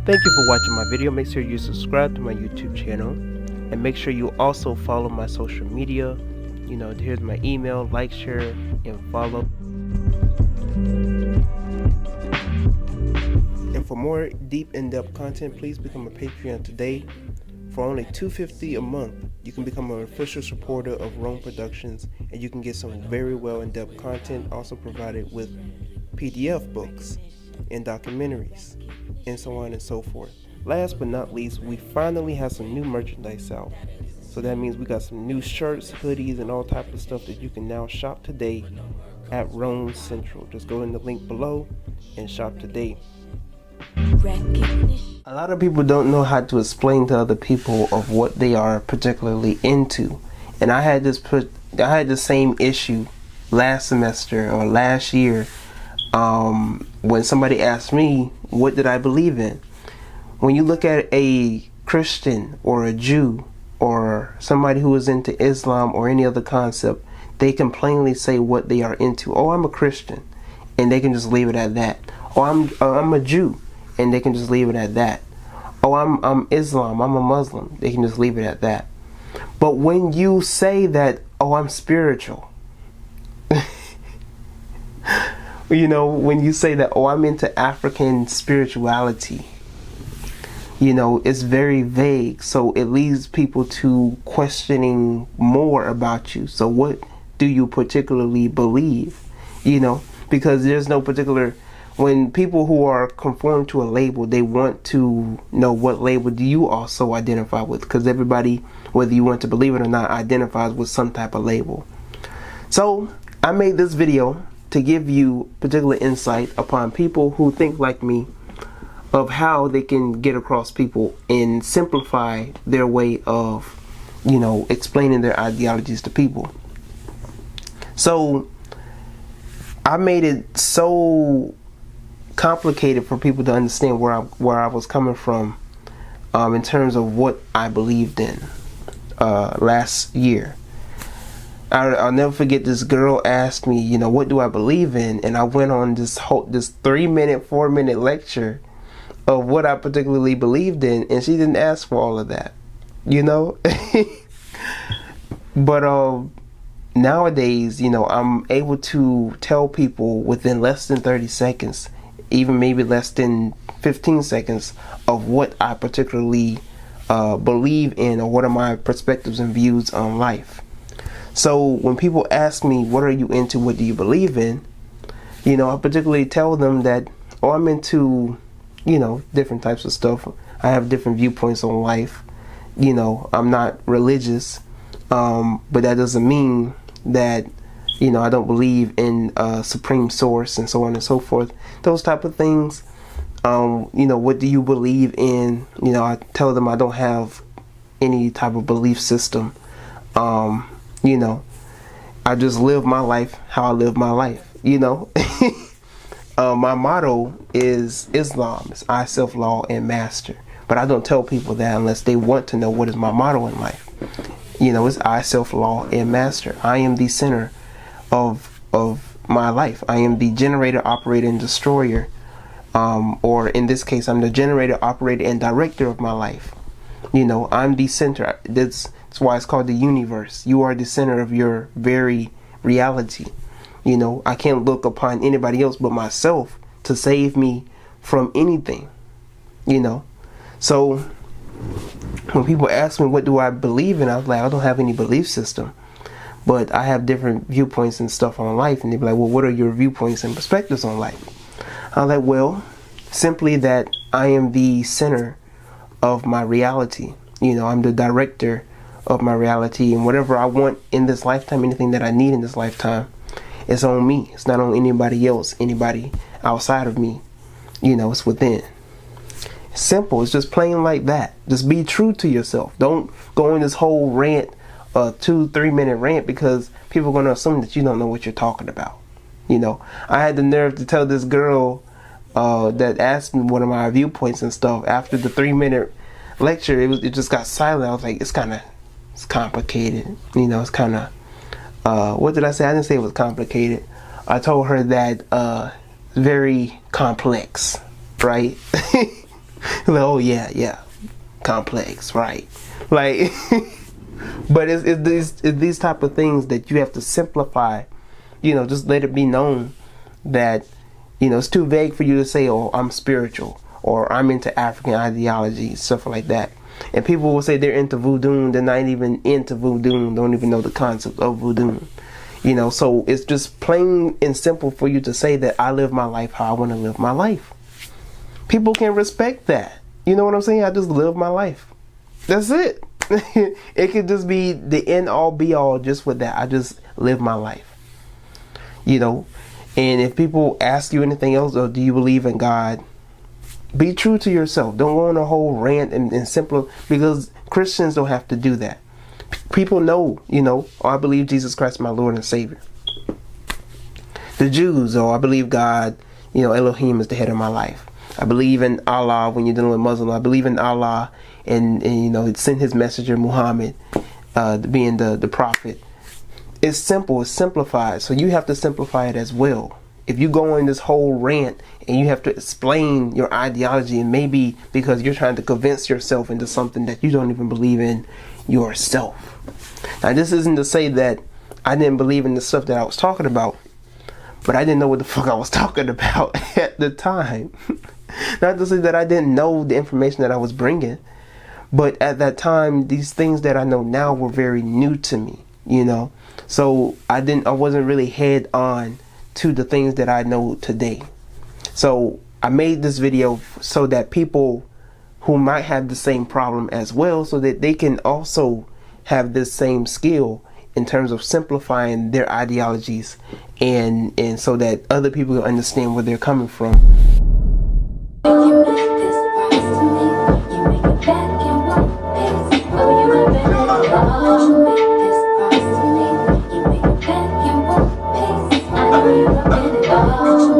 Thank you for watching my video. Make sure you subscribe to my YouTube channel and make sure you also follow my social media. Here's my email. Like, share, and follow. And for more deep, in-depth content, please become a Patreon today. For only $2.50 a month, you can become an official supporter of Rone Productions, and you can get some very well in-depth content also provided with PDF books and documentaries and so on and so forth. Last but not least, we finally have some new merchandise out. So that means we got some new shirts, hoodies, and all type of stuff that you can now shop today at Rone Central. Just go in the link below and shop today. A lot of people don't know how to explain to other people of what they are particularly into. And I had the same issue last semester or last year when somebody asked me what did I believe in. When you look at a Christian or a Jew or somebody who is into Islam or any other concept, they can plainly say what they are into. Oh, I'm a Christian, and they can just leave it at that. Oh, I'm a Jew, and they can just leave it at that. Oh, I'm Islam, I'm a Muslim, they can just leave it at that. But when you say that, oh, I'm spiritual, when you say that, oh, I'm into African spirituality, it's very vague. So it leads people to questioning more about you. So what do you particularly believe? Because there's no particular, when people who are conformed to a label, they want to know what label do you also identify with, because everybody, whether you want to believe it or not, identifies with some type of label. So I made this video to give you particular insight upon people who think like me, of how they can get across people and simplify their way of explaining their ideologies to people. So I made it so complicated for people to understand where I was coming from in terms of what I believed in last year. I'll never forget, this girl asked me, what do I believe in? And I went on this 3-minute, 4-minute lecture of what I particularly believed in, and she didn't ask for all of that, But nowadays, I'm able to tell people within less than 30 seconds, even maybe less than 15 seconds, of what I particularly believe in, or what are my perspectives and views on life. So when people ask me, what are you into, what do you believe in, I particularly tell them that, oh, I'm into, different types of stuff. I have different viewpoints on life. I'm not religious, but that doesn't mean that, I don't believe in a supreme source and so on and so forth. Those type of things. What do you believe in? I tell them I don't have any type of belief system. I just live my life how I live my life, My motto is Islam. It's I, self-law, and master. But I don't tell people that unless they want to know what is my motto in life. It's I, self-law, and master. I am the center of my life. I am the generator, operator, and destroyer. Or in this case, I'm the generator, operator, and director of my life. I'm the center. That's why it's called the universe. You are the center of your very reality. I can't look upon anybody else but myself to save me from anything. So when people ask me what do I believe in, I was like, I don't have any belief system, but I have different viewpoints and stuff on life. And they'd be like, well, what are your viewpoints and perspectives on life? I was like, well, simply that I am the center of my reality. I'm the director of my reality, and whatever I want in this lifetime, anything that I need in this lifetime, it's on me. It's not on anybody else, anybody outside of me. It's within. It's simple. It's just plain like that. Just be true to yourself. Don't go in this whole rant, 2-3 minute rant, because people are going to assume that you don't know what you're talking about. I had the nerve to tell this girl that asked me what are my viewpoints and stuff. After the 3-minute lecture, it just got silent. I was like, it's complicated. It's kind of, what did I say? I didn't say it was complicated. I told her that very complex, right? Like, oh yeah, complex, right? Like, but it's these type of things that you have to simplify. Just let it be known that it's too vague for you to say, oh, I'm spiritual, or I'm into African ideology, stuff like that. And people will say they're into voodoo, they're not even into voodoo, don't even know the concept of voodoo. So it's just plain and simple for you to say that I live my life how I want to live my life. People can respect that. You know what I'm saying? I just live my life. That's it. It could just be the end all be all just with that. I just live my life. And if people ask you anything else, or do you believe in God, be true to yourself. Don't go on a whole rant and simple, because Christians don't have to do that. People know, oh, I believe Jesus Christ is my Lord and Savior. The Jews, oh, I believe God, Elohim is the head of my life. I believe in Allah. When you're dealing with Muslim, I believe in Allah, and send his messenger Muhammad, being the prophet. It's simple, it's simplified, so you have to simplify it as well. If you go on this whole rant and you have to explain your ideology, and maybe because you're trying to convince yourself into something that you don't even believe in yourself. Now, this isn't to say that I didn't believe in the stuff that I was talking about, but I didn't know what the fuck I was talking about at the time. Not to say that I didn't know the information that I was bringing, but at that time, these things that I know now were very new to me, So I wasn't really head on to the things that I know today. So I made this video so that people who might have the same problem as well, so that they can also have this same skill in terms of simplifying their ideologies, and so that other people will understand where they're coming from. Oh,